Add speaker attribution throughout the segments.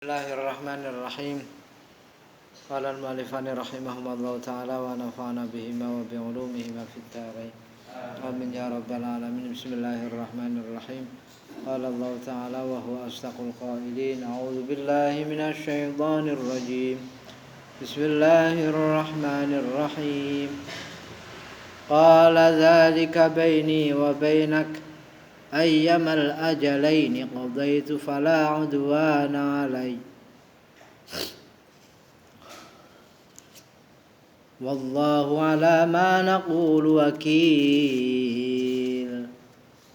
Speaker 1: Bismillahirrahmanirrahim. Qala al-mu'allif rahimahullahu ta'ala wa nafa'ana bihima wa bi'ulumihima fid dharain. Amin ya rabbal alamin. Bismillahirrahmanirrahim. Qala Allah ta'ala wa huwa asdaqul qailin. A'udzu billahi minasy syaithanir rajim. Bismillahirrahmanirrahim. Qala dzalika baini wa bainak ayyamal ajalaini qadaitu fala udwana alai wallahu ala ma naqulu wakil.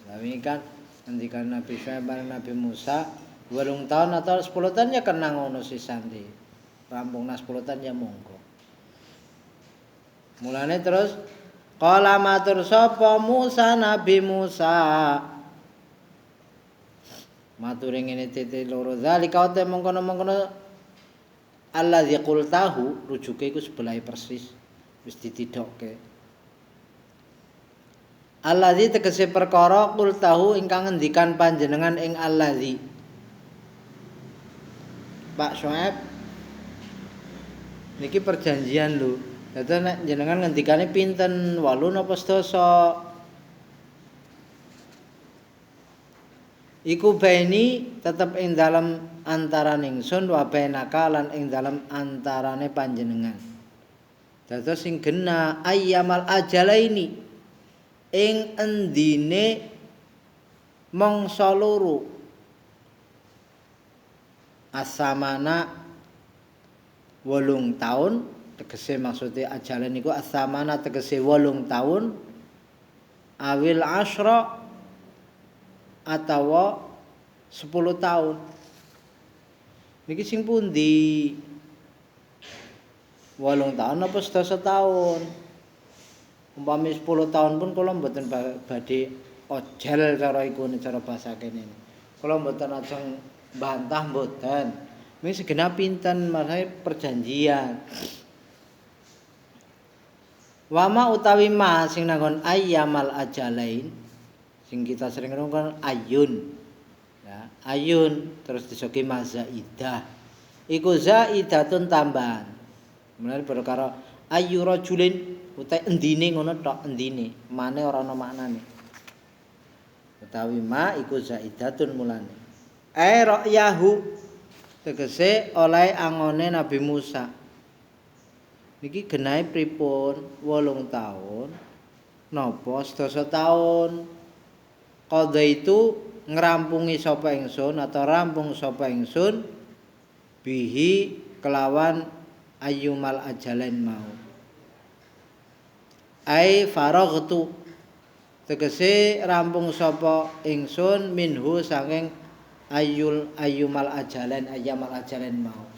Speaker 1: Demikian ngendikan Nabi Syuaib lan Nabi Musa 8 tahun atau 10 tahun ya kena ngono sisan di rampung 10 tahun ya monggo. Mulane terus qala matur sapa Musa Nabi Musa maturi ngene tete loro zalika te mongkono-mongkono allazi qultahu rujuke iku sebelah persis wis ditidokke. Allazi tegese perkara qultahu ingkang ngendikan panjenengan ing allazi. Pak Syuaib niki perjanjian lho. Dadi nek jenengan ngendikane pinten 8 napa 10? Iku baini tetep ing dalam antarané ingsun wa bainaka lan ing dalam antarane panjenengan. Dados sing gena ayyamal ajalaini ing endine mangsa loro. Asamana 8 taun tegese maksude ajalan niku asamana tegese 8 taun awil asyra atawa 10 tahun. Niki sing pundi? 8 tahun apa 11 tahun? Umpami 10 tahun pun kula mboten badhe ojel cara iku cara basa kene. Kula mboten ajeng bantah mboten. Niki segenap pinten marane perjanjian. Wama utawi ma sing nanggon ayyamal ajalain sing kita sering ngomong ayun ya, ayun terus disoki mazaidah iku zaidatun tambahan mulane perkara ayu rajulin utahe endine ngono tok endine mane ora ana maknane utawi ma iku zaidatun mulane ra'yahu tegese oleh angone Nabi Musa niki genahe pripun 8 tahun napa 11 tahun qadha itu ngrampungi sapa ingsun atau rampung sapa ingsun bihi kelawan ayyumal ajalain mau ai faraghtu tegese rampung sapa ingsun minhu saking ayyumal ajalain ayyamal ajalain mau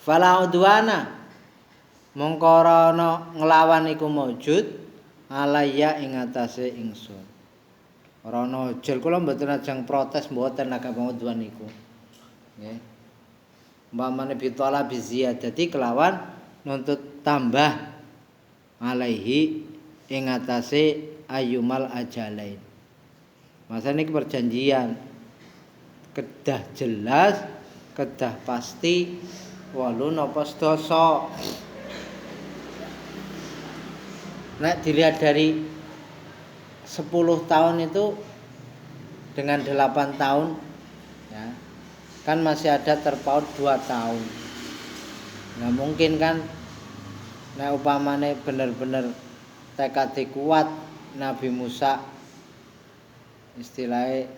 Speaker 1: fala udwana mongko ora ana nglawan iku maujud alayya ing atase ingsun. Ora ana jel kula mboten ajeng protes mboten agama udwan niku. Nggih. Umpamane bitala biziyadati kelawan nuntut tambah alaihi ing atase ayyumal ajalain. Masa niki perjanjian kedah jelas, kedah pasti 8 apa 11. Nek dilihat dari 10 tahun itu dengan 8 tahun ya, kan masih ada terpaut 2 tahun. Nah mungkin kan nek upamane bener-bener tekad kuat Nabi Musa istilahnya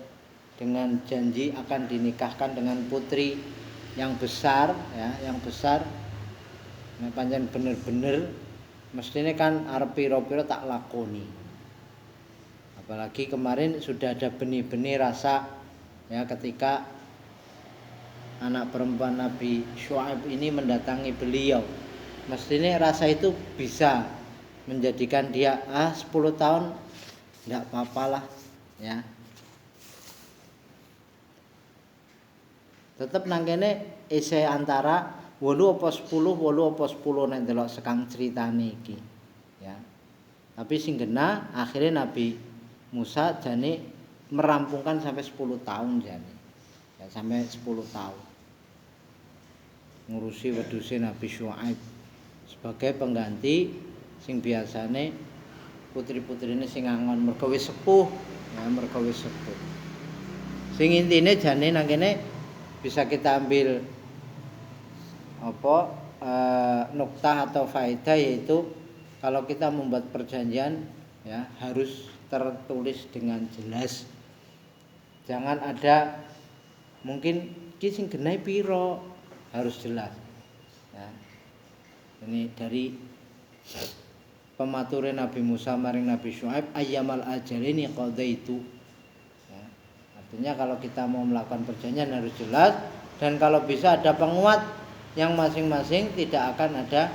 Speaker 1: dengan janji akan dinikahkan dengan putri yang besar ya, yang besar. Nah pancen bener-bener mestine kan arep pira-pira tak lakoni. Apalagi kemarin sudah ada benih-benih rasa ya ketika anak perempuan Nabi Syuaib ini mendatangi beliau. Mestinya rasa itu bisa menjadikan dia 10 tahun enggak apa-apalah ya. Tetep nang kene isih antara 8 apa 10 nek delok sekang critane iki ya. Tapi sing genah akhirnya Nabi Musa jane merampungkan sampai 10 tahun jane. Ya, sampai 10 tahun. Ngurusi wedhuse Nabi Syuaib sebagai pengganti sing biasane putri-putrine sing angon mergo wis sepuh, ya mergo wis sepuh. Sing intine jane nang kene bisa kita ambil nuktah atau faedah, yaitu kalau kita membuat perjanjian ya harus tertulis dengan jelas. Jangan ada mungkin ki sing genahe piro, harus jelas. Ya. Ini dari pemature Nabi Musa maring Nabi Syuaib, ayyamal ajalini qadaitu. Ya. Artinya kalau kita mau melakukan perjanjian harus jelas, dan kalau bisa ada penguat yang masing-masing tidak akan ada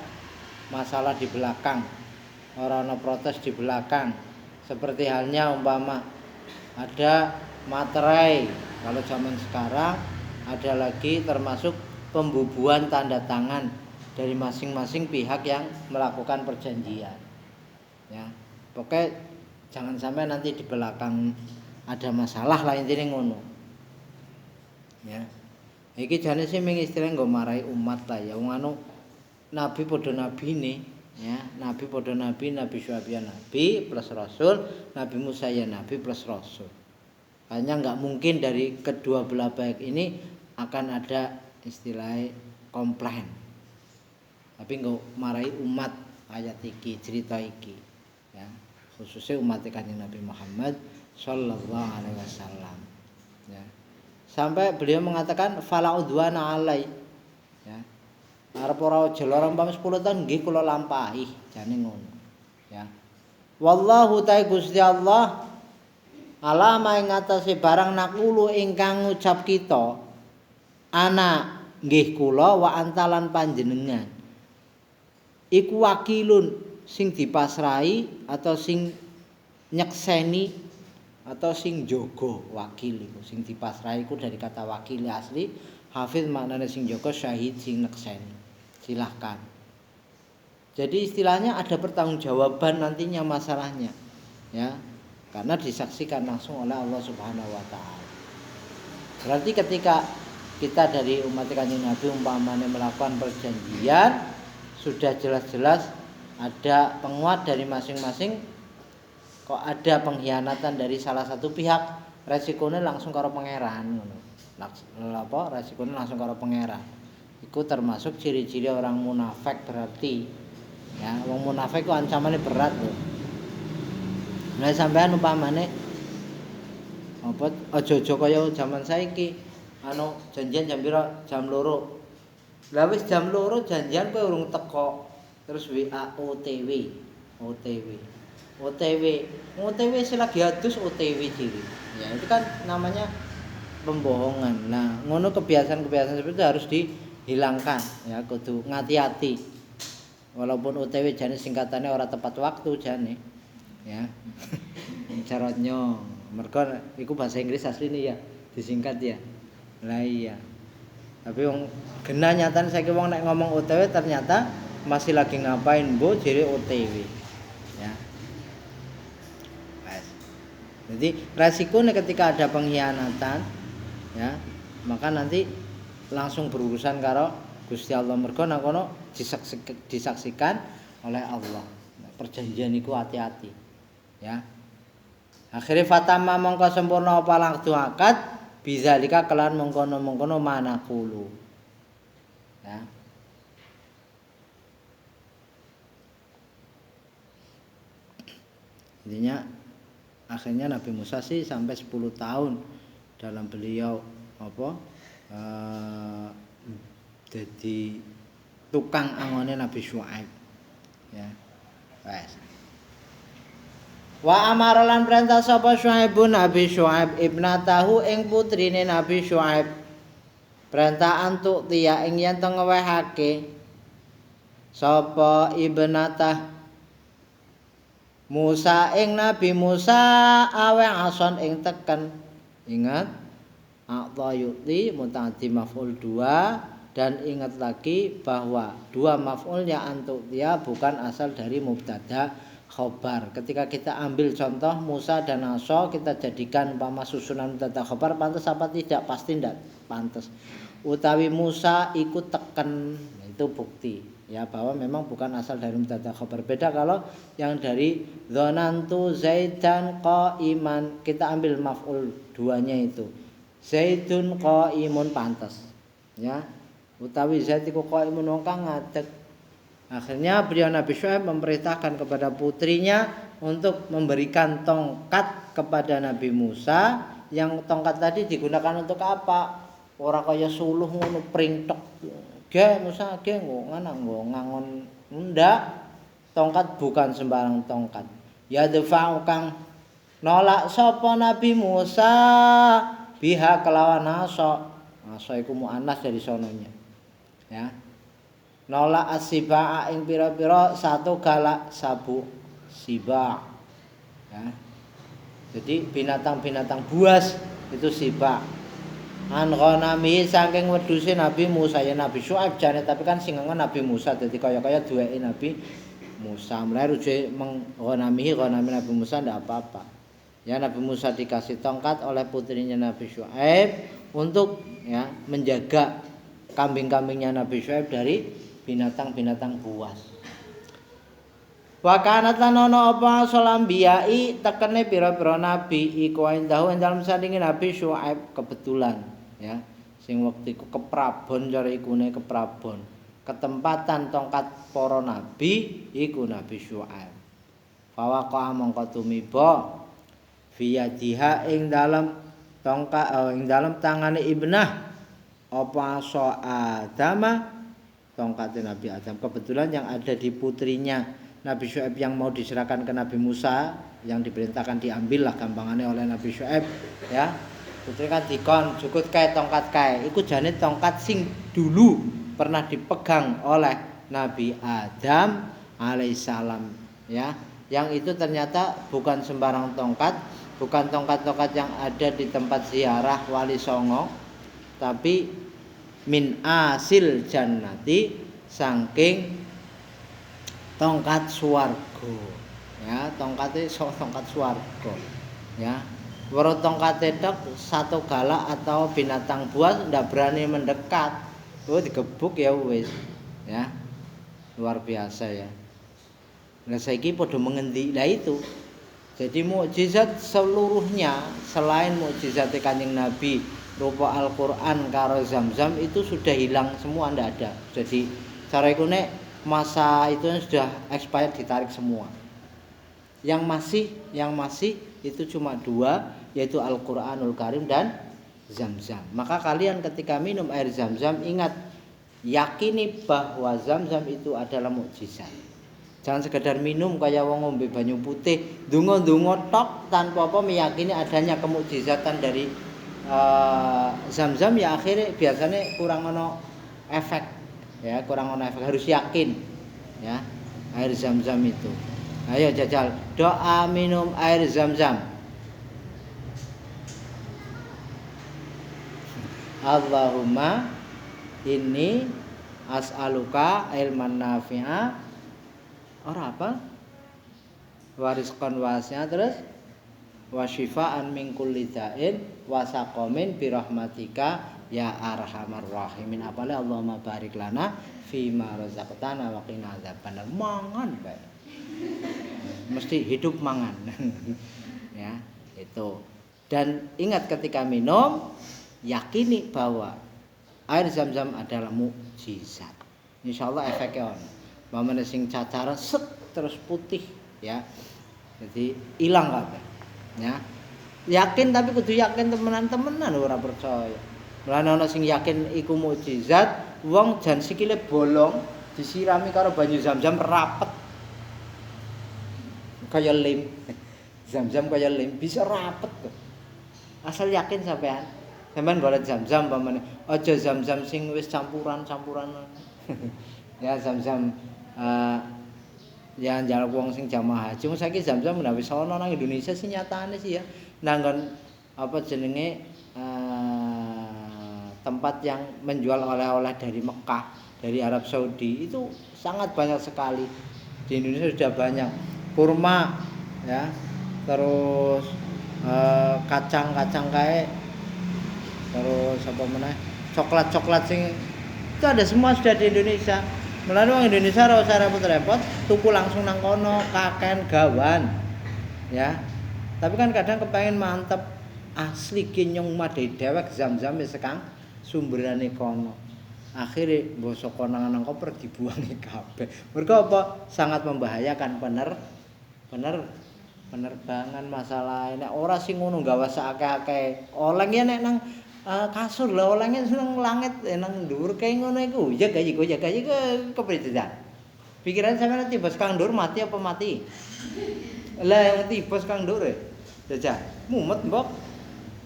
Speaker 1: masalah di belakang, orang protes di belakang. Seperti halnya umpama ada materai, kalau zaman sekarang ada lagi termasuk pembubuhan tanda tangan dari masing-masing pihak yang melakukan perjanjian. Ya, pokoknya jangan sampai nanti di belakang ada masalah lah, intinya ngono. Ya. Iki jane sih ming istilah nggo marai umat lah ya. Wong anu nabi padha nabine, ya. Nabi padha nabi, Nabi Syuaib ya nabi plus rasul, Nabi Musa ya nabi plus rasul. Hanya enggak mungkin dari kedua belah pihak ini akan ada istilah komplain. Tapi enggak marai umat ayat iki, cerita iki, ya. Khususnya umat Kanjeng Nabi Muhammad sallallahu alaihi wasallam. Ya. Sampai beliau mengatakan fala udwana alai. Ya. Arep ora jelo umpama 10 tahun nggih kula lampahi, jane ngono. Ya. Wallahu ta'ala Gusti Allah alama ing atase barang nakulu ingkang ngucap kita ana nggih kula wa antalan panjenengan iku wakilun sing dipasrahi atau sing nyekseni atau sing jaga. Wakil iku sing dipasrahi iku dari kata wakil asli, hafiz maknane sing jaga, syahid sing nyekseni. Silahkan. Jadi istilahnya ada pertanggungjawaban nantinya masalahnya, ya. Karena disaksikan langsung oleh Allah Subhanahu wa taala. Berarti ketika kita dari umat Kanjeng Nabi umpamanya melakukan perjanjian, sudah jelas-jelas ada penguat dari masing-masing, kok ada pengkhianatan dari salah satu pihak, resikonya langsung karo pangeran ngono. Resikonya langsung karo pangeran. Iku termasuk ciri-ciri orang munafik berarti. Ya, wong munafik ku ancamannya berat loh. Nah sampean umpamane aja-aja kaya zaman saiki janjian jam pira? Jam 2. Lah wis jam 2 janjian kowe urung teko. Terus WA OTW selagi adus OTW diri. Ya itu kan namanya pembohongan. Nah, ngono kebiasaan-kebiasaan seperti itu harus dihilangkan, ya kudu ngati-hati. Walaupun OTW jane singkatannya ora tepat waktu jane. Ya. Caranya mergo iku bahasa Inggris asline ya, disingkat ya. Lah iya. Tapi wong genah nyatane saiki wong nek ngomong OTW ternyata masih lagi ngapain mbok jere OTW. Ya. Jadi resikonya ketika ada pengkhianatan, ya, maka nanti langsung berurusan karo Gusti Allah, mergo nang kono disaksikan oleh Allah. Nah, perjanjian iku hati-hati, ya. Akhire fatama mongko sempurna apa langkung akad bizalika kelan mengkono-mengkono manaqulu. Ya. Intinya akhirnya Nabi Musa sih sampai 10 tahun dalam beliau jadi tukang angone Nabi Syuaib. Ya. Wes. Wa amara lan perintah sapa Syuaibun Nabi Syuaib ibnatahu ing putrine Nabi Syuaib. Perintah antuk tiya ing yen teng ngewehake sapa ibnatah Musa ing Nabi Musa awe ason ing teken. Ingat a'tayuti mutaaddi maf'ul 2, dan ingat lagi bahwa 2 maf'ulnya antuk dia bukan asal dari mubtada khobar. Ketika kita ambil contoh Musa dan Asa, kita jadikan umpama susunan mubtada khobar, pantas apa tidak? Pasti tidak. pantes. Utawi Musa iku teken, itu bukti ya bahwa memang bukan asal dari mubtada khabar. Beda kalau yang dari dzanantu Zaidan qaiman, kita ambil maf'ul duanya itu. Zaidun qaimun pantes. Ya. Utawi Zaid iku qaimun wong kang ngadeg. Akhirnya beliau Nabi Syuaib memerintahkan kepada putrinya untuk memberikan tongkat kepada Nabi Musa, yang tongkat tadi digunakan untuk apa? Ora kaya suluh ngono pringtek. Ge Musa ge ngangon ndak. Tongkat bukan sembarang tongkat. Ya dafa'u kang nolak sapa Nabi Musa biha kelawan asa. Asa iku muannas dari sononya. Ya. Nolak as-sibaa ing pira-pira satu galak sabu siba. Ya. Jadi binatang-binatang buas itu siba. An ghanami saking wedhuse Nabi Musa, ya Nabi Syuaib jane, tapi kan sing ngengon Nabi Musa, dadi kaya-kaya duweke Nabi Musa. Mulai rujuk ghanami Nabi Musa ndak apa-apa. Ya Nabi Musa dikasih tongkat oleh putrinya Nabi Syuaib untuk ya menjaga kambing-kambingnya Nabi Syuaib dari binatang-binatang buas. Wa kanat lan ana apa salambiyai tekene pira-pira nabi iku indahu ing dalem sandinge Nabi Syuaib kebetulan ya. Sing wektu iku keprabon cara ikune keprabon. Ketempatan tongkat para nabi iku Nabi Syuaib. Fawaqa mongko tumiba fiyadiha ing dalem tongkat ing dalem tangane ibnah apa so Adama tongkat Nabi Adam. Kebetulan yang ada di putrinya Nabi Syuaib yang mau diserahkan ke Nabi Musa, yang diperintahkan diambil lah gampangannya oleh Nabi Syuaib ya. Putri kan dikon jukut kae tongkat kae. Iku jane tongkat sing dulu pernah dipegang oleh Nabi Adam alaihissalam ya. Yang itu ternyata bukan sembarang tongkat, bukan tongkat-tongkat yang ada di tempat ziarah Wali Songo, tapi min asil jannati saking tongkat swarga ya, tongkate tongkat swarga ya. Weruh tongkate tok satu galak atau binatang buas ndak berani mendekat. Oh digebuk ya wis ya. Luar biasa ya. Nah saiki padha mengendi lah itu. Jadi mukjizat seluruhnya selain mukjizat Kanjeng Nabi rupa Al-Qur'an karo Zam-Zam itu sudah hilang semua, ndak ada. Jadi cara iku nek masa itu sudah expired ditarik semua. Yang masih itu cuma dua, yaitu Al-Qur'anul Karim dan Zam-Zam. Maka kalian ketika minum air Zam-Zam ingat, yakini bahwa Zam-Zam itu adalah mukjizat. Jangan sekedar minum kayak wong ngombe banyu putih, ndonga-ndonga tok tanpa apa meyakini adanya kemukjizatan dari Zam-Zam, ya akhirnya biasanya kurang ono efek. Ya, kurang ono efek, harus yakin ya air Zam-Zam itu. Ayo jajal doa minum air Zam-Zam. Allahumma inni as'aluka ilman nafi'a ora apa warizqan wasi'a, terus wa syifaan min kulli da'in wa saqamin bi rahmatika ya arhamar rahimin. Apale Allahumma barik lana fima razaqtana wa qina adzabannar. Mangan bae. Mesti hidup mangan. Ya, itu. Dan ingat ketika minum yakini bahwa air Zam-Zam adalah mukjizat. Insyaallah efeknya ono. Mamane sing cacaran set terus putih ya. Jadi hilang kabeh. Ya. Yakin, tapi kudu yakin temenan-temenan, ora percaya. Mulane ana sing yakin iku mukjizat, wong jan sikile bolong disirami karo banyu Zam-Zam rapet. Kaya lem. Zam-Zam kaya lem bisa rapet kok. Asal yakin sampean. Sampean golek Zam-Zam pamane. Aja Zam-Zam sing wis campuran-campuran. Ya Zam-Zam ya njaluk wong sing jamaah haji. Saiki Zam-Zam wis ana nang Indonesia sih nyatane sih ya. Nanggon apa jenenge tempat yang menjual oleh-oleh dari Mekah, dari Arab Saudi itu sangat banyak sekali. Di Indonesia sudah banyak kurma ya, terus kacang-kacang kayak terus apa meneh coklat-coklat sing itu ada semua sudah di Indonesia. Mulane wong Indonesia ora usah repot-repot, tuku langsung nang kono, kaken gawan. Ya. Tapi kan kadang kepengen mantep asli kinyong madhe dewek Zam-Zam wis sekang sumberane kono. Akhirnya bosok konangan nang koper dibuangi kabeh. Mergo apa? Sangat membahayakan penerbangan masalah nek ora sing ngono gawe sakake-ake. Oleng ya nek nang kasur lho olenge nang langit nang dhuwur kae ngono iku. Ya gayi kepriye dah. Pikiran sampeyan tiba kang dhuwur mati apa mati? Lah yang tiba kang dhuwur e. Jajah, mumet mbok.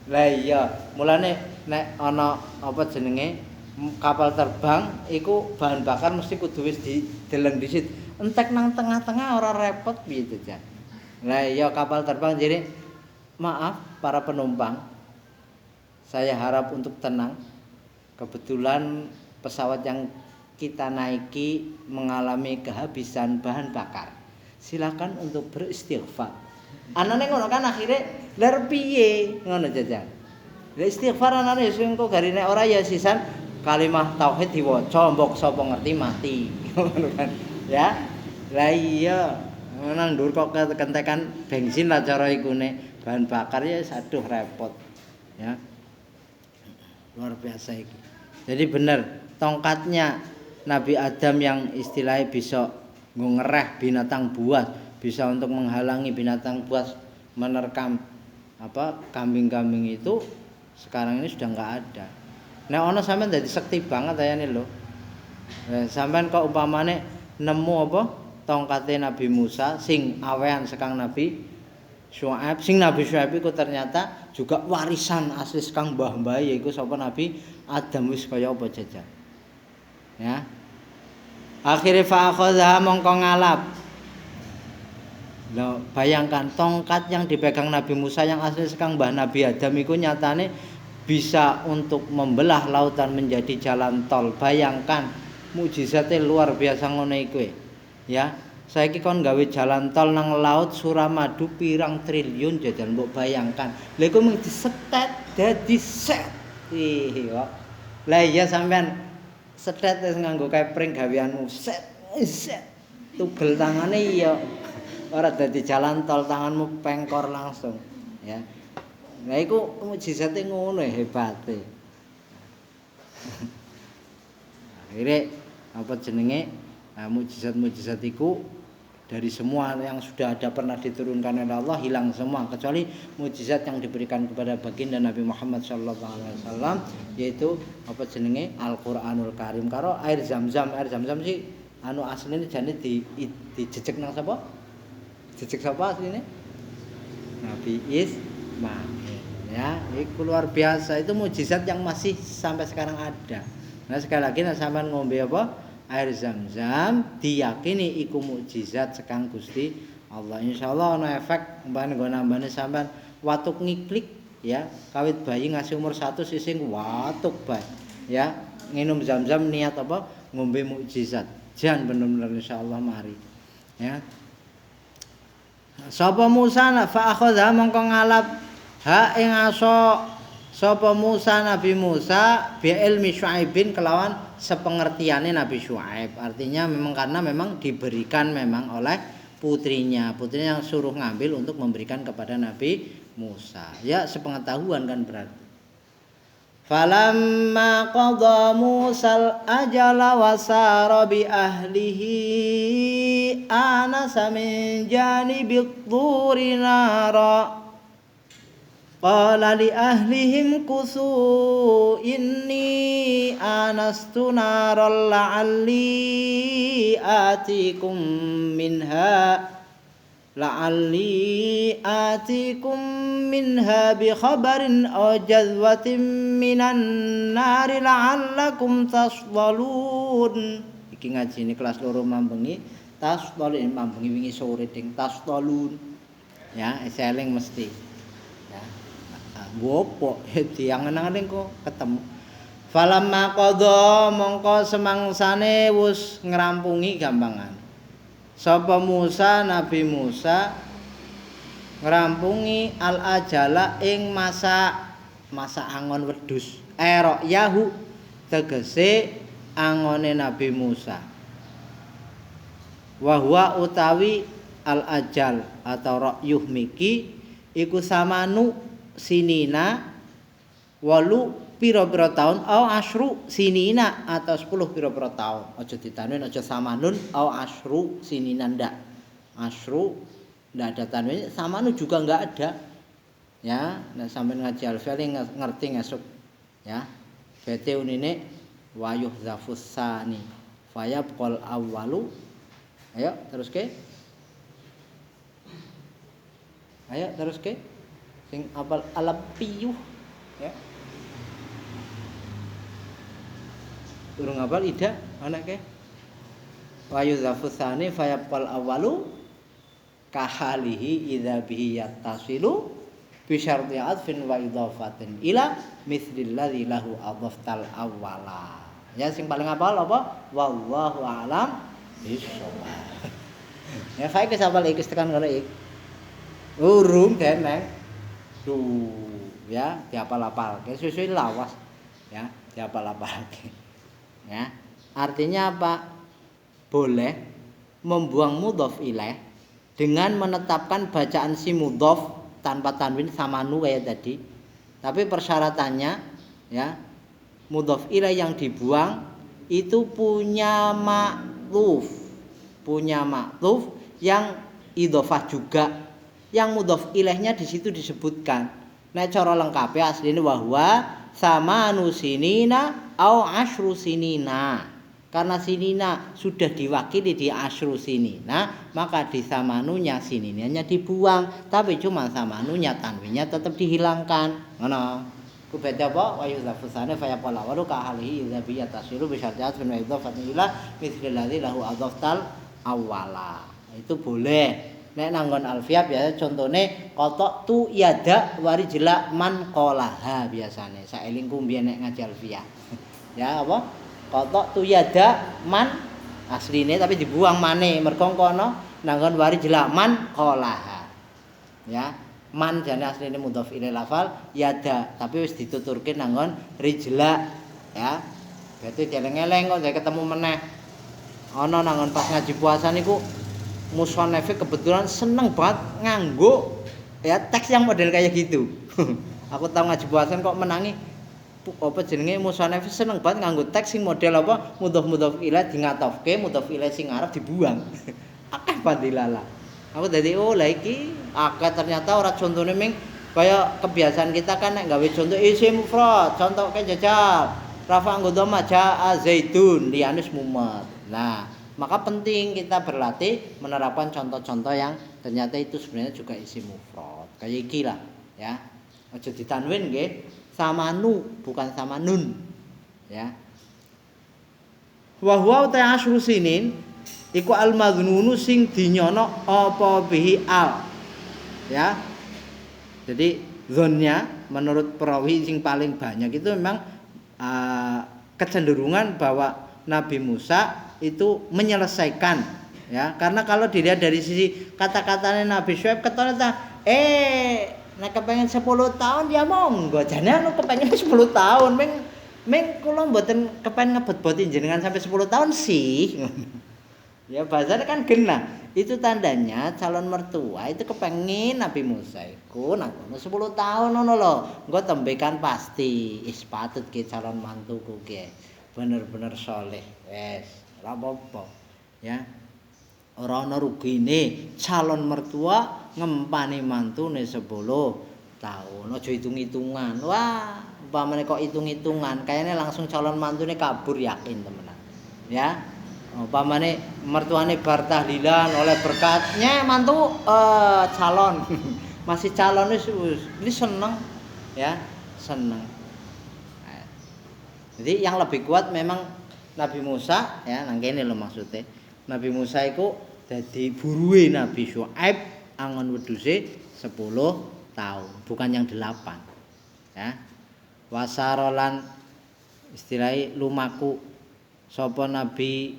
Speaker 1: Lah iya, mulane nek ana apa jenenge kapal terbang iku bahan bakar mesti kudu wis dideleng disit. Entek nang tengah-tengah ora repot piye Jajah. Lah iya kapal terbang jadi maaf para penumpang. Saya harap untuk tenang. Kebetulan pesawat yang kita naiki mengalami kehabisan bahan bakar. Silakan untuk beristighfar. Anane ngono kan akhirnya ler piye ngono Jajang. Lah istighfar anane sing kok garine ora ya sisan kalimah tauhid diwaca mbok sapa ngerti mati. Ngono kan. Ya. Lah iya nang ndur kok kentekan bensin lah cara ikune bahan bakar ya aduh repot. Ya. Luar biasa iki. Jadi bener tongkatnya Nabi Adam yang istilahnya bisa ngereh binatang buas, bisa untuk menghalangi binatang buas menerkam apa kambing-kambing itu sekarang ini sudah nggak ada. Nah ono sampean dadi sekti banget ayane lho. Sampean kok umpamane nemu apa tongkatnya Nabi Musa sing awean sekang Nabi Syuaib, sing Nabi Syuaib iku ternyata juga warisan asli sekang mbah-mbah yaiku sapa Nabi Adam wis kaya apa Jajah. Ya. Akhire fa akhadha mongko ngalap. Loh, bayangkan tongkat yang dipegang Nabi Musa yang asli sekang mbah Nabi Adam iku nyatane bisa untuk membelah lautan menjadi jalan tol. Bayangkan mukjizatnya luar biasa ngono iku. Ya. Saiki kon gawe jalan tol nang laut Suramadu pirang triliun jajan mbok bayangkan. Lha iku mung disetet dadi set. Iya. Lah iya sampean setet wis nganggo kepring gaweanmu set. Tugel tangane iya. Ora dadi jalan tol tanganmu pengkor langsung, ya. Lah iku mukjizate ngono hebate. Akhire apa jenenge? Mukjizat-mukjizat iku dari semua yang sudah ada pernah diturunkan oleh Allah hilang semua kecuali mukjizat yang diberikan kepada baginda Nabi Muhammad sallallahu alaihi wasallam yaitu apa jenenge Al-Qur'anul Karim karo air Zam-Zam. Air Zam-Zam sih anu asline jane dijejek nang sapa? Jejek sapa asline? Nabi Ismail. Ya, itu luar biasa. Itu mukjizat yang masih sampai sekarang ada. Nah, sekali lagi nek sampean ngombe apa? Air Zam-Zam diyakini iku mukjizat sekang Gusti Allah. Insyaallah ana efek umpamane nggo nambane sampean watuk ngiklik ya, kawit bayi ngasih umur 1 sising watuk bae. Ya, nginum Zam-Zam niat apa? Ngombe mukjizat. Jan bener-bener insyaallah mari. Ya. Sapa Musa fa akhadha mongko ngalap ha ing aso sapa Musa Nabi Musa bi ilmi Syuaibin kelawan sepengertiannya Nabi Syuaib. Artinya memang karena memang diberikan memang oleh putrinya yang suruh ngambil untuk memberikan kepada Nabi Musa. Ya sepengetahuan kan berarti. Falamma qadha Musal ajala wa sara bi ahlihi anasa min janibit dhuri nara qala li ahlihim kusu inni anastu naral la'alli atikum minha bi khabarin aw jazwatin minan nari la'allakum tasdalun. Iki ngaji ini kelas 2 mambengi tasdalun mambengi wingi sore ding tasdalun ya eling mesti ya gopo diangen-angen kok ketemu. Falamma qadha mongko semangsane wis ngrampungi gampangan sapa Musa Nabi Musa ngrampungi al ajala ing masa masa angon wedhus. Yahu tegese angone Nabi Musa. Wa huwa utawi al ajal atau ra'yuh miki iku samanu sinina walu pira-pira tahun au asyru sinina atau 10 pira-pira tahun. Aja ditanwin aja samanun au asyru sinina ndak. Asyru ndak ada tanwin, samanu juga enggak ada. Ya, nek sampeyan ngaji alfiah ngerti ngesuk. Ya. Bete unine wayuh zafus sani. Fayabqal awwalu. Ayo terus ke. Ayo terus ke. Sing apal alapiyuh ya. Urung apal ida anak ke. Wa yuzafusani fayaqal awwalu kahalihi idza bihi yattasilu bi syarti adfin wa idhafatin ila mithlil ladzi lahu adhaftal awwala. Ya sing paling apal apa? Wallahu a'lam bishawab. Ya fae ke sapal iki tekan ngono iki. Urung deneng. Ya diapal-apalke susu lawas ya diapal-apalke ya artinya apa boleh membuang mudhof ilaih dengan menetapkan bacaan si mudhof tanpa tanwin samanu kayak tadi tapi persyaratannya ya mudhof ilaih yang dibuang itu punya ma'tuf yang idhofah juga yang mudhof ilaihnya di situ disebutkan. Nek cara lengkape asline wahwa samanu sinina au asyru sinina. Karena sinina sudah diwakili di asyru sinina, maka di samanunya sininanya dibuang, tapi cuma samanunya tanwinnya tetap dihilangkan. Ngono. Ku beda apa? Wa yuzafusane fa yaqala wa ka halihi idza bi yatasiru bi syartiat min idhafatin ila mithlil ladzi lahu adhaftal awwala. Itu boleh. Nek nanggon alfiah biasa contone kotok tu yada warijla man qolaha biasane. Saelingku mbiyen nek ngaji alfiah. Ya apa? Kotok tu yada man asline tapi dibuang maneh mergo kono nanggon warijla man qolaha. Ya, man jane asline mudhof ilail lafal yada tapi wis dituturke nanggon rijla ya. Berarti deleng-eleng kok ketemu meneh. Ana nanggon pas ngaji puasa niku musonefik kebetulan seneng banget nganggo ya teks yang model kayak gitu. Aku tahu ngaji puasan kok menangi apa jenenge musonefik seneng banget nganggo teks sing model apa mudhof ilaih dingatofke mudhof ilaih sing arep dibuang. Akeh pandilala. Aku dadi oh lah iki akeh ternyata ora contone ming kaya kebiasaan kita kan nek gawe contoh isim mufrad, contoh ke jajal. Rafa nggo dhamma jaa zaidun lianus mumat. Nah, maka penting kita berlatih menerapkan contoh-contoh yang ternyata itu sebenarnya juga isi mufrad. Kayak iki lah, ya. Aja ditanwin nggih, samanu bukan samanun. Ya. Wa huwa ta'asyru sinin iku al-madhnunu sing dinyono apa bihi al. Ya. Jadi zonnya menurut perawi sing paling banyak itu memang kecenderungan bahwa Nabi Musa itu menyelesaikan ya karena kalau dilihat dari sisi kata-katanya Nabi Syuaib ketone nek kepengen 10 tahun ya monggo jane anu kepengen 10 tahun meng kula mboten kepengen ngebot-botin jenengan sampai 10 tahun sih ya bahasanya kan genah itu tandanya calon mertua itu kepengen Nabi Musa iku nang 10 tahun ngono lho engko tembekan pasti patut ki calon mantuku ki bener-bener saleh wes ora apa-apa ya ora ana rugine calon mertua ngempani mantune 10 tahun aja hitung-hitungan wah umpamane kok hitung-hitungan kayaknya langsung calon mantune kabur yakin temenan ya umpamane mertuane bar tahlilan oleh berkatnya mantu calon masih calon wis seneng ya seneng jadi yang lebih kuat memang Nabi Musa ya nang kene lho maksudnya. Nabi Musa iku dadi buruwe Nabi Syuaib angon wedhuse 10 tahun, bukan yang 8. Ya. Wasarolan istilahé lumaku sapa Nabi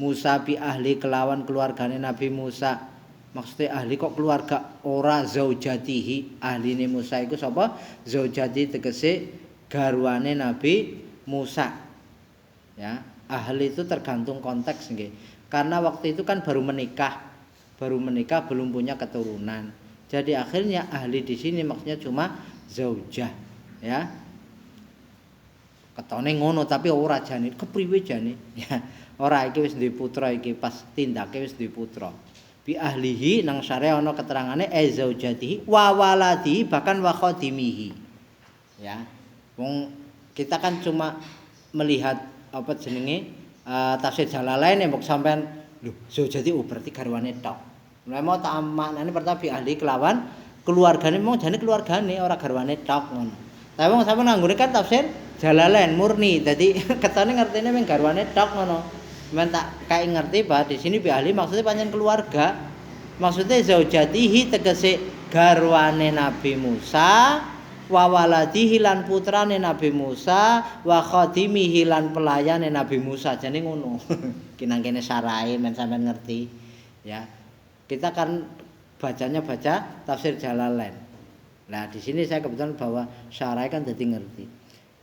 Speaker 1: Musa bi ahli kelawan keluargane Nabi Musa. Maksudnya ahli kok keluarga ora zaujatihi. Ahline Musa iku sapa? Zaujati tegese garwane Nabi Musa. Ya, ahli itu tergantung konteks nggih. Karena waktu itu kan baru menikah belum punya keturunan. Jadi akhirnya ahli di sini maksudnya cuma zaujah, ya. Ketone ngono tapi ora jane kepriwe jane, ya. Ora iki wis duwe putra iki pas tindake wis duwe putra. Bi ahlihi nang syare ana keterangane zaujatihi wa waladihi bahkan wa khadimihi. Ya. Wong kita kan cuma melihat apa jenenge tafsir Jalalain mbok sampean lho zaujati berarti garwane tok. Lah mau tak maknane pertama bi ahli kelawan keluargane mau jane keluargane ora garwane tok ngono. Tapi wong sampean nganggone kan tafsir Jalalain murni. Dadi ketane ngertine mung garwane tok ngono. Men tak kae ngerti bahwa di sini bi ahli maksudnya pancen keluarga. Maksudnya zaujatihi tegese garwane Nabi Musa, wa waladihi lan putrane Nabi Musa, wa khadimihi lan pelayane Nabi Musa. Jane ngono. Kinang kene sarai men sampean ngerti. Ya. Kita kan bacanya baca tafsir Jalalain. Nah, di sini saya kebetulan bahwa sarai kan dadi ngerti.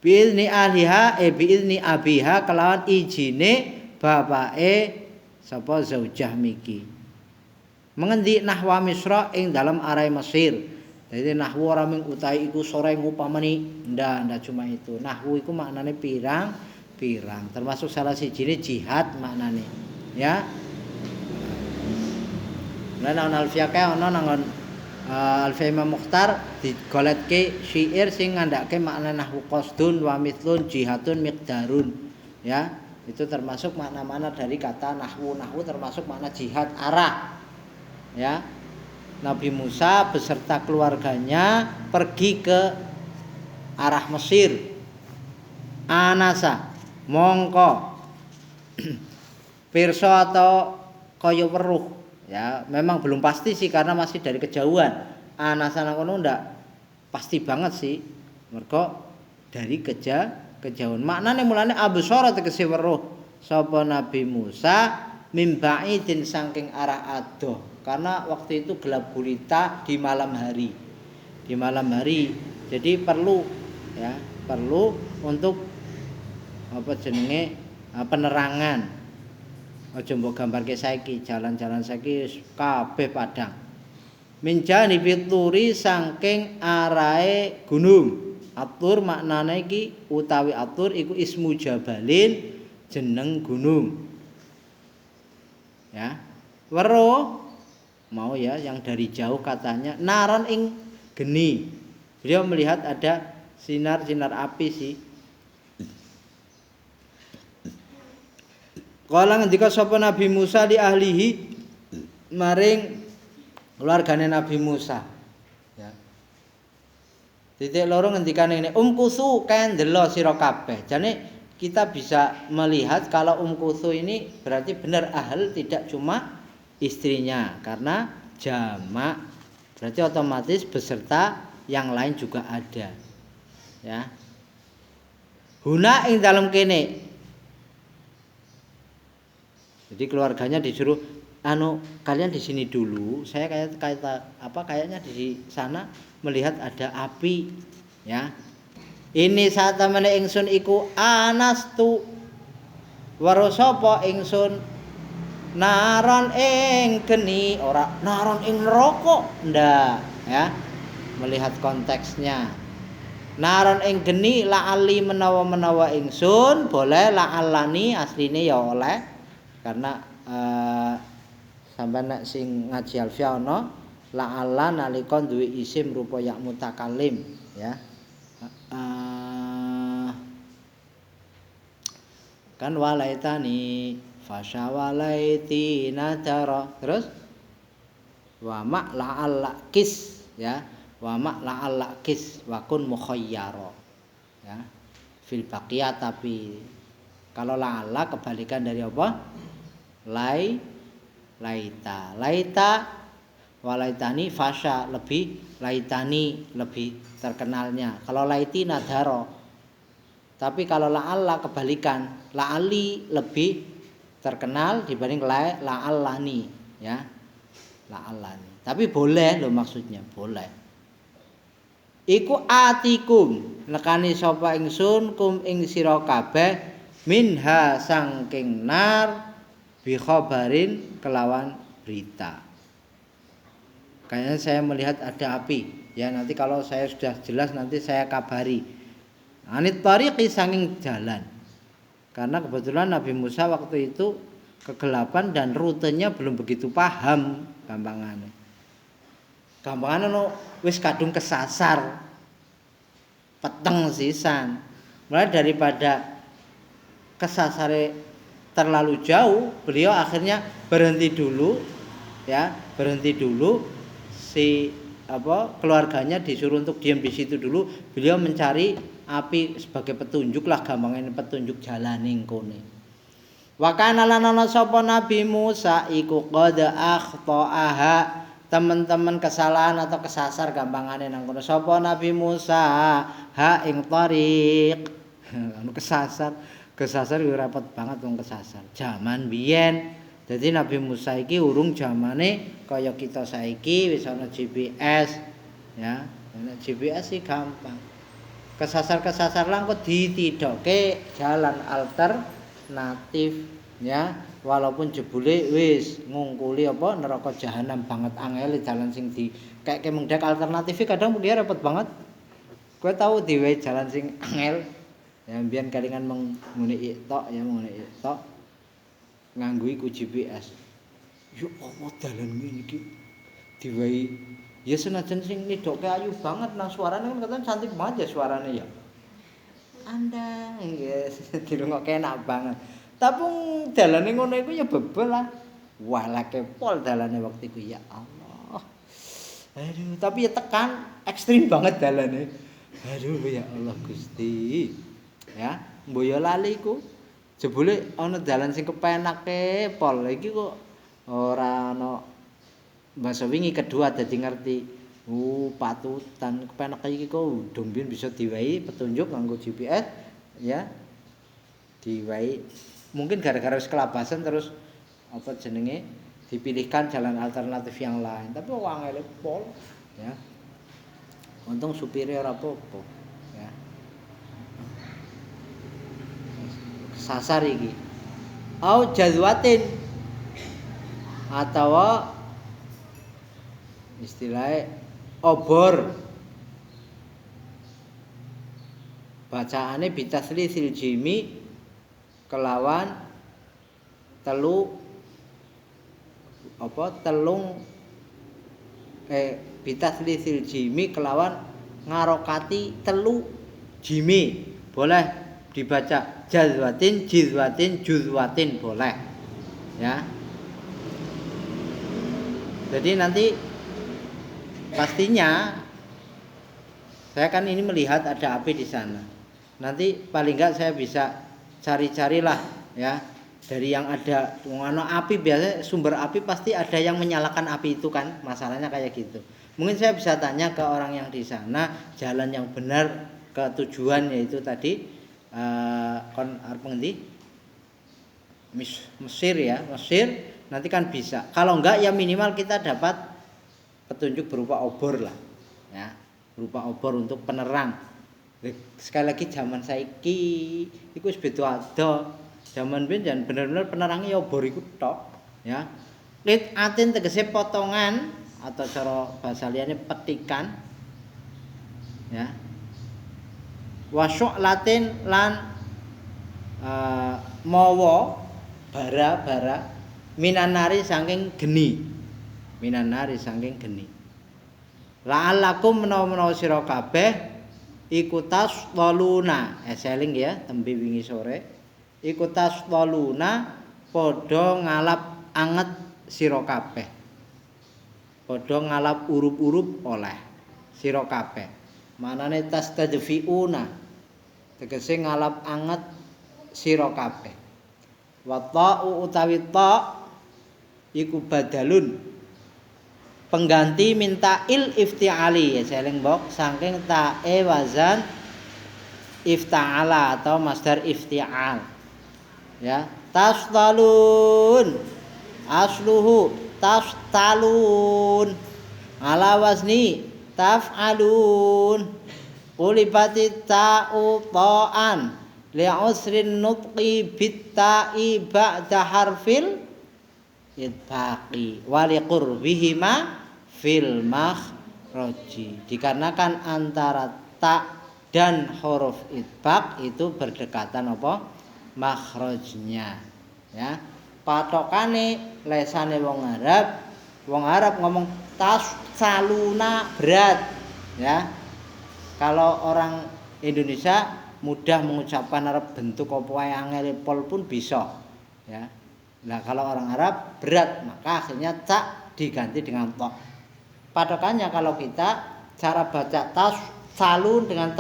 Speaker 1: Biizni ahliha biizni abiha kelawan ijine bapake sapa zaujah miki. Mengendi nahwa Misra ing dalam arai Mesir. Jadi nahwu ora mung utahe iku sore ngupamani ndak cuma itu. Nahwu iku maknane pirang-pirang. Termasuk salah sijine jihad maknane. Ya. Lan ana alfiaqah ana nang Alfiya Imam Mukhtar digoletke syair sing ngandhake makna nahwu qasdun wa mithlun jihadun miqdarun. Ya. Itu termasuk makna-makna dari kata nahwu. Nahwu termasuk makna jihad arah. Ya. Nabi Musa beserta keluarganya pergi ke arah Mesir. Anasa mongko pirsa atau kaya weruh. Ya, memang belum pasti sih karena masih dari kejauhan. Anasa nang kono ndak pasti banget sih. Mergo dari kejauhan. Maknane mulane absara tegese weruh sapa Nabi Musa mimbaidin saking arah adoh. Karena waktu itu gelap gulita di malam hari. Di malam hari. Jadi perlu untuk apa jenenge penerangan. Aja mbok gambarke saiki, jalan-jalan saiki kabeh padang. Minjani pituri saking arahe gunung. Atur maknane iki utawi atur iku ismu jabalin jeneng gunung. Ya. Weruh mau ya yang dari jauh katanya naron ing geni. Beliau melihat ada sinar-sinar api sih. Kala ngendika sapa Nabi Musa di ahlihi maring keluargane Nabi Musa. Ya. Titik loro ngendikane ngene, umkusu kan delok sira kabeh. Jane kita bisa melihat kalau umkusu ini berarti benar ahl tidak cuma istrinya karena jamak berarti otomatis beserta yang lain juga ada. Ya. Huna ing dalam kene. Jadi keluarganya disuruh kalian di sini dulu. Saya kayaknya di sana melihat ada api, ya. Ini saat temene ingsun iku anastu weruh sapa ingsun naron ing geni ora naron ing neraka ndak, ya. Melihat konteksnya. Naron ing geni la'ali menawa ingsun boleh la'alani asline ya oleh karena sampeyan nek sing ngaji alfiah ana la'alla nalika duwe isim rupa ya mutakallim, ya. Kan walaitani fasyawalaiti nadara terus wa ma la'alla kis, ya. Wa ma la'alla kis wa kun mukhayyara, ya. Fil baqiyah tapi kalau la'alla kebalikan dari apa? Laita walaitani fasya lebih laitani lebih terkenalnya. Kalau laiti nadaro. Tapi kalau la'alla kebalikan, la'ali lebih terkenal dibanding la'allani, ya. la'allani. Tapi boleh lho maksudnya, boleh. Iku atikum nekani sapa ingsun kum ing sira kabeh minha sangking nar bi khabarin kelawan berita. Kayaknya saya melihat ada api. Ya nanti kalau saya sudah jelas nanti saya kabari. Anit tariqi sanging jalan. Karena kebetulan Nabi Musa waktu itu kegelapan dan rutenya belum begitu paham gampangannya. Gampangannya no wis kadung kesasar. Peteng sisan. Mulai daripada kesasare terlalu jauh, beliau akhirnya berhenti dulu ya, berhenti dulu si keluarganya disuruh untuk diam di situ dulu. Beliau mencari api sebagai petunjuk lah gampangnya petunjuk jalaning kone. Wa kana lanana sapa Nabi Musa iku qad akhtaaha teman-teman kesalahan atau kesasar gampangane nang kono sapa Nabi Musa ha ing tariq anu kesasar yo repot banget wong kesasar jaman biyen. Jadi Nabi Musa iki urung zamane kaya kita saiki wis ana GPS ya. Ana GPS sih gampang. Kesasar-kesasar lang kok ditidoke jalan alternatif ya. Walaupun jebule wis ngungkuli neraka jahanam banget angele jalan sing di kayak mendek alternatif kadang dia repot banget. Kowe tahu diwe jalan sing angel ya mbiyen kalingan menguni tok ya menguni tok nganggo iku GPS. Yo apa dalan ngene iki diwehi ya senajan sing nidoke ayu banget nang suarane kan katanya cantik banget ya suarane ya. Anda yes dirungokke enak banget. Tapi dalane ngono iku ya bebel lah. Walake pol dalane waktu iku ya Allah. Aduh, tapi ya tekan ekstrim banget dalane. Aduh ya Allah Gusti. Ya, mboyo lali iku. Jebule ana dalan sing kepenake pol iki kok ora ana masa wingi kedua dadi ngerti. Patutan kepenak iki kok domben bisa diwehi petunjuk nganggo GPS ya. Diwehi mungkin gara-gara wis kelabasan terus dipilihkan jalan alternatif yang lain. Tapi wong angel pol ya. Untung supire ora apa-apa ya. Sasar iki. Au jazwatin atau istilahnya obor. Bacaane bitaslisil jimi kelawan telung bitaslisil jimi kelawan ngarokati telu jimi boleh dibaca jazwatin juzwatin boleh ya. Jadi nanti pastinya saya kan ini melihat ada api di sana. Nanti paling enggak saya bisa cari-carilah ya dari yang ada api biasanya sumber api pasti ada yang menyalakan api itu kan masalahnya kayak gitu. Mungkin saya bisa tanya ke orang yang di sana jalan yang benar ke tujuan yaitu tadi Mesir ya Mesir nanti kan bisa. Kalau enggak ya minimal kita dapat petunjuk berupa obor lah ya berupa obor untuk penerang. Sekali lagi zaman saiki iku wis beda ada. Zaman biyen jan bener-bener penerangnya ya obor iku tok ya. Atin tegese potongan atau cara bahasa liyane petikan ya. Wasyuk latin lan mawa bara minanari saking geni. Minanari saking geni. La'allakum menawa-menawa sira kabeh iku tasdaluna eseling ya tembe wingi sore iku tasdaluna padha ngalap anget sira kabeh padha ngalap urup-urup oleh sira kabeh manane tastadfiuna tegese ngalap anget sira kabeh wa ta'u utawi ta iku badalun pengganti minta iftiali ya seling bok saking ta'e wazan ifta'ala atau masdar iftial ya tasdalun asluhu taftalun ala wazni taf'alun qulibati ta'u ta'an li'usrin nutqi bitta'i ba'da harfil itbaqi wali qurbihima fil makhraji. Dikarenakan antara ta dan huruf itbaq itu berdekatan apa? Makhrajnya. Ya. Patokane lesane wong Arab ngomong saluna berat. Ya. Kalau orang Indonesia mudah mengucapkan Arab bentuk apa wae angel pol pun bisa. Ya. Nah, kalau orang Arab berat, maka akhirnya ca diganti dengan to. Patokannya kalau kita cara baca salun dengan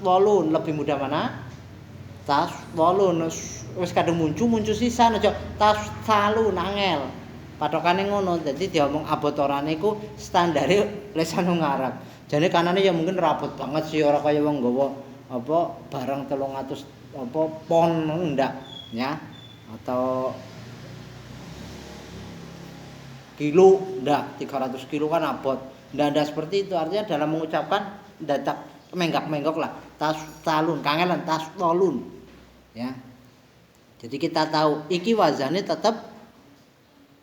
Speaker 1: walun lebih mudah mana? Walun wis kadung muncul sisan aja salun angel. Patokane ngono. Dadi diomong abot orane iku standare lesan wong Arab. Jane kanane ya mungkin rabot banget sih ora kaya wong nggawa apa barang 300 apa pon ndak ya atau kilo ndak 300 kilo kan abot ndak seperti itu. Artinya dalam mengucapkan dadak menggak-menggok lah salun kangelan walun ya. Jadi kita tahu iki wazane tetap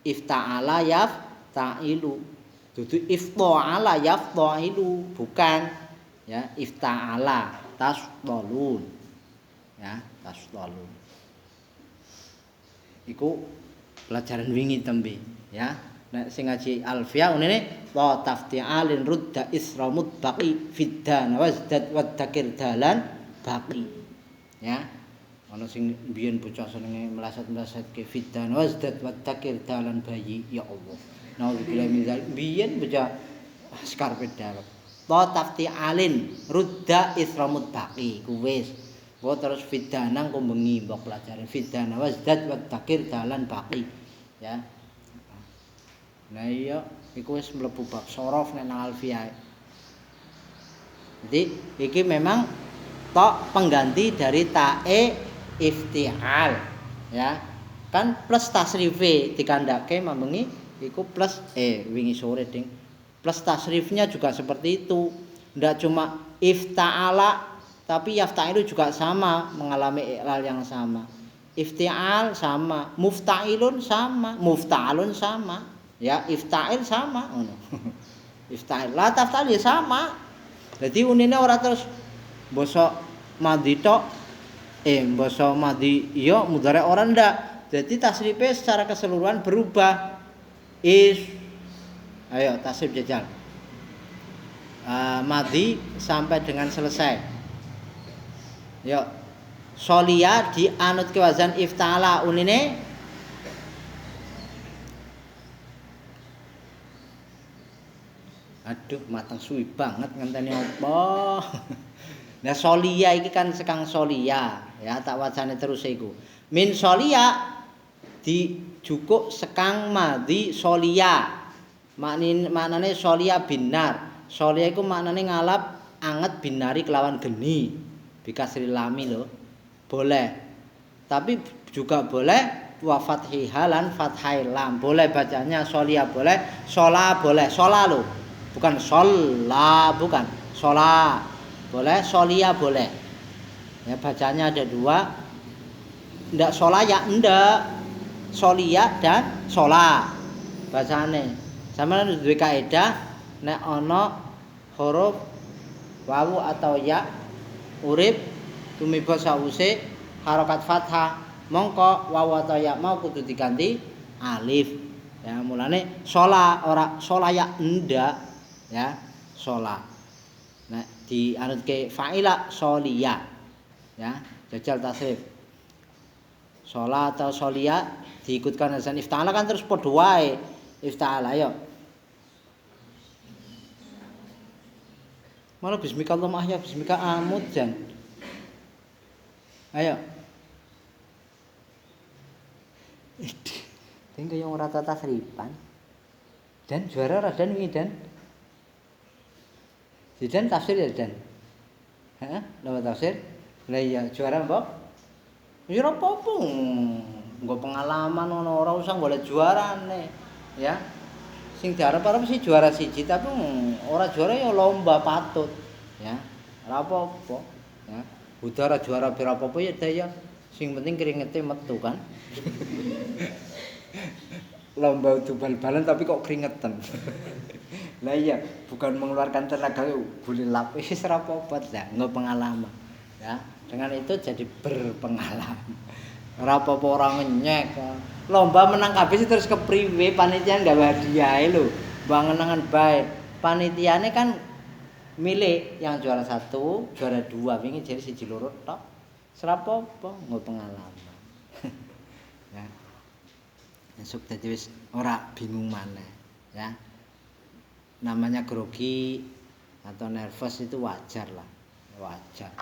Speaker 1: ifta'ala yafta'ilu. Dudu ifta'ala yafta'ilu, bukan ya ifta'ala tasdalun. Ya, tasdalun. Iku pelajaran wingi tembe ya. Nek sing ngaji alfiah ngene wa tafti'alin rudda isramud baqi fiddan wazdad wadakir dalan baqi. Ya. Ana sing biyen bocah senenge melaset-melasetke fiddan wazdad wadakir dalan bayi ya Allah. Nauzubillah min dzalik. Biyen bocah skarpe dalem. Wa tafti'alin rudda isramud baqi ku wis. Wa terus fiddanang ku bengi mbok pelajaran fiddan wazdad wadakir dalan baqi. Ya. Nah iya iku wis mlebu bab sorof nek nang alfiah. Jadi iki memang tok pengganti dari tae iftial ya. Kan plus tasrife dikandake mambengi iku plus wingi sore ding. Plus tasrifnya juga seperti itu. Ndak cuma ifta'ala tapi yafta'ilu juga sama mengalami iklal yang sama. Iftial sama, mufta'ilun sama, mufta'alun sama. Ya ifta'il sama ngono. Ifta'il la taftal ya sama. Jadi unine ora terus basa madhi tok basa madhi iya mudhari ora ndak. Jadi tasrife secara keseluruhan berubah. Ayo tasrif jajal. Madhi sampai dengan selesai. Yo. Solia dianut ke wazan ifta'ala unine aduh matang suwi banget ngenteni apa. Nah solia iki kan sekang solia ya tak wacane terus iku. Min solia dijukuk sekang madhi solia. Maknane solia binar. Solia iku maknane ngalap anget binari kelawan geni. Bikasri lami lho. Boleh. Tapi juga boleh wa fathiha lan fathai lam. Boleh bacanya solia boleh, sola boleh. Sola lho. Bukan sholla, bukan shola boleh, solia boleh. Ya bacanya ada dua. Ndak shola ya ndak, solia dan shola bacane. Sama duwe kaidah nek ana huruf wawu atau ya urip tumiba sawuse harokat fathah mongko wawu atau ya mau kudu diganti alif. Ya mulane shola ora shola ya ndak. Ya sholat. Nah dianutke fa'ila sholia ya jajal tasrif sholat atau sholia diikutkan azan ifta'ala kan terus padha wae ifta'ala ayo malah bismika Allahumma ahya bismika amut jan ayo tinggal yang ora tasrifan dan juara radan wingi dan Dan tafsir ya dan. Heeh, lewat tafsir. Lah iya juara mbok. Ya ora apa-apa. Nggo pengalaman ngono ora usah golek juarane. Ya. sing diarep-arep sih juara siji tapi ora juara ya lomba patut ya ora apa-apa ya udara juara berapa apa ya daya sing penting keringete metu kan lomba udu bal-balan tapi kok keringetan lah iya bukan mengeluarkan tenaga gulilap wis ora apa-apa ya nggo pengalaman ya dengan itu jadi berpengalaman ora apa-apa ora ngenyek lomba menang kabeh terus kepriwe panitia gawe hadiah lho bangenangan bae panitiane kan milih yang juara 1 juara 2 wingi jadi siji loro tok serapopo nggo pengalaman ya esuk dadi wis ora bingung maneh ya namanya grogi atau nervous itu wajar lah wajar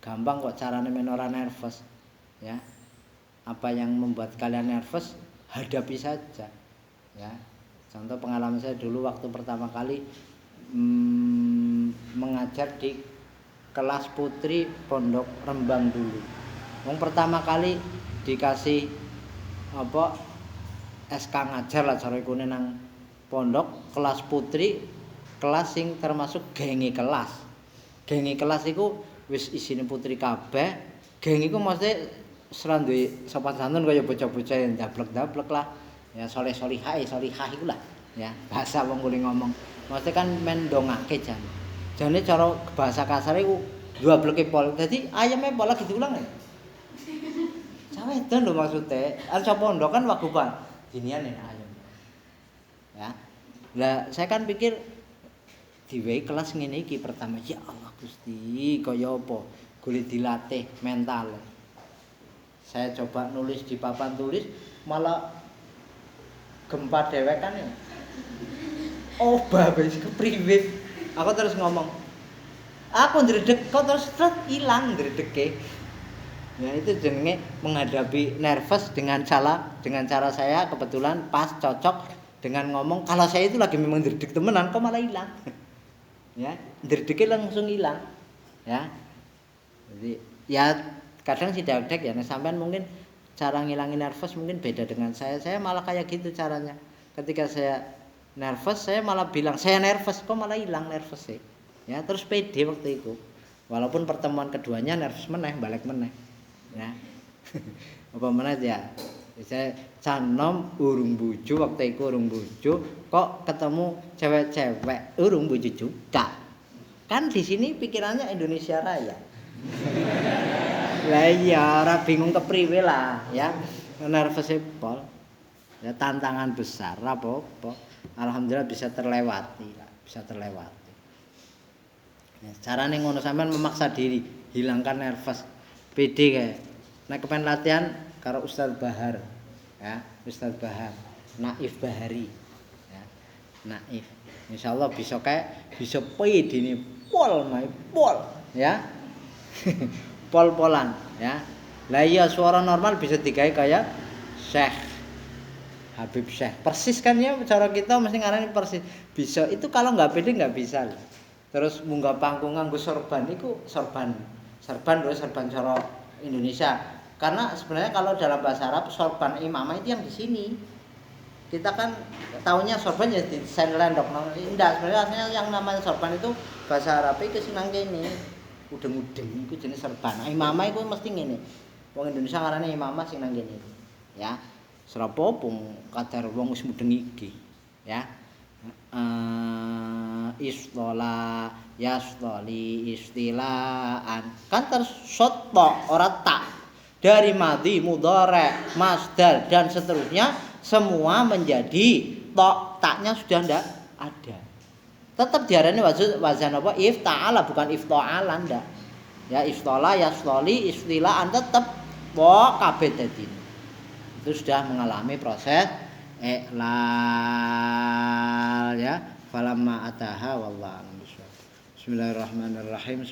Speaker 1: gampang kok carane men ora nervous ya apa yang membuat kalian nervous hadapi saja ya contoh pengalaman saya dulu waktu pertama kali mengajar di kelas putri pondok Rembang dulu yang pertama kali dikasih apa SK ngajar lah cara ikune nang pondok kelas putri kelas sing termasuk genge kelas iku wis isine putri kabeh geng iku mesti seran duwe sopan santun kaya bocah-bocah yang dablek-dablek lah ya soleh-solihah iku lah ya bahasa wong kuwi ngomong mesti kan men ndongake jane cara bahasa kasar iku dwableke pol dadi ayame pol lagi diulang ya sawedan lho maksude arep pondok kan waguban dinian ayam ya lah saya kan pikir diwehi kelas ngene iki pertama ya Allah Gusti kaya apa golek dilatih mental saya coba nulis di papan tulis malah gempa dewek kan ya oh babes kepriwe aku terus ngomong aku ndredeg kok terus hilang ndredege ya itu jenenge menghadapi nervous dengan cara saya kebetulan pas cocok dengan ngomong kalau saya itu lagi memang ndredeg temenan kok malah hilang ya ndredege langsung hilang ya jadi ya kadang sidak-dak ya sampean mungkin cara ngilangin nervous mungkin beda dengan saya malah kayak gitu caranya ketika saya nervous saya malah bilang saya nervous kok malah hilang nervous sih ya terus pede waktu itu walaupun pertemuan keduanya nervous meneh balik meneh ya apa meneh ya saya canom urung bojo waktu itu urung bojo kok ketemu cewek-cewek urung bojo juga kan di sini pikirannya Indonesia Raya lah iya ora bingung kepriwe lah ya nervous pol ya tantangan besar apa-apa alhamdulillah bisa terlewati ya carane ngono sampean memaksa diri hilangkan nervous pede kae nek kepen latihan karo Ustaz Bahar ya Ustaz Bahar Naif Bahari ya Naif insyaallah bisa kae bisa pedene pol ya pol-polan ya. Lah iya suara normal bisa digawe kayak Syekh Habib Syekh. Persis kan ya cara kita mesti ngarani persis. Bisa itu kalau nggak pede nggak bisa. Terus munggah panggung nganggo sorban iku sorban cara Indonesia. Karena sebenarnya kalau dalam bahasa Arab sorban imamah itu yang di sini. Kita kan taunya sorban ya di sendok. Enggak, sebenarnya aslinya yang namanya sorban itu bahasa Arab itu sing nang kene. Udeng-udeng iku jenis serban. Imamah iku mesti ngene. Wong Indonesia ngarane imamah sing nang kene. Ya. Serapopung kadar wong wis mudeng iki. Ya. Istola yastoli istilaan. Kan tersot ora tak. Dari madhi, mudhari, masdar dan seterusnya semua menjadi tok. Taknya sudah ndak ada. Tetap diarani wazan apa ifta'ala bukan ifta'ala ndak ya iftola yastoli istilaan tetap pok kabeh dadi itu sudah mengalami proses iqlal ya falamma ataha wallahu a'lam. Bismillahirrahmanirrahim.